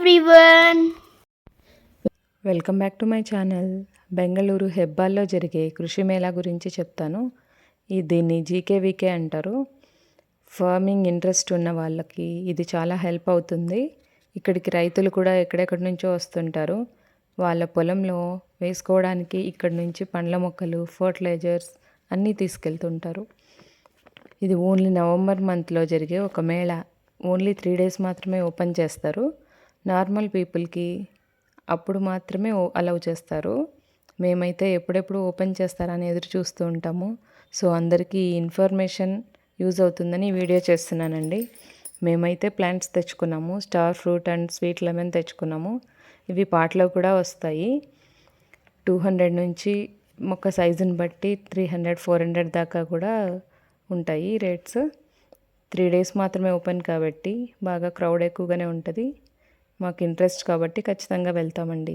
everyone. Welcome back to my channel. Bengaluru హెబ్బాల్లో జరిగే కృషి మేళా గురించి చెప్తాను. దీన్ని జీకేవీకే అంటారు. ఫార్మింగ్ ఇంట్రెస్ట్ ఉన్న వాళ్ళకి ఇది చాలా హెల్ప్ అవుతుంది. ఇక్కడికి రైతులు కూడా ఎక్కడెక్కడి నుంచో వస్తుంటారు. వాళ్ళ పొలంలో వేసుకోవడానికి ఇక్కడి నుంచి పండ్ల మొక్కలు, ఫర్టిలైజర్స్ అన్నీ తీసుకెళ్తుంటారు. ఇది ఓన్లీ నవంబర్ మంత్లో జరిగే ఒక మేళా. ఓన్లీ 3 days మాత్రమే ఓపెన్ చేస్తారు. నార్మల్ పీపుల్కి అప్పుడు మాత్రమే అలౌ చేస్తారు. మేమైతే ఎప్పుడెప్పుడు ఓపెన్ చేస్తారని ఎదురు చూస్తూ ఉంటాము. సో అందరికీ ఇన్ఫర్మేషన్ యూజ్ అవుతుందని వీడియో చేస్తున్నానండి. మేమైతే ప్లాంట్స్ తెచ్చుకున్నాము. Star fruit and sweet lemon తెచ్చుకున్నాము. ఇవి పాట్లో కూడా వస్తాయి. 200 నుంచి మొక్క సైజుని బట్టి 300, 400 దాకా కూడా ఉంటాయి రేట్స్. 3 days మాత్రమే ఓపెన్ కాబట్టి బాగా క్రౌడ్ ఎక్కువగానే ఉంటుంది. మాకు ఇంట్రెస్ట్ కాబట్టి ఖచ్చితంగా వెళ్తామండి.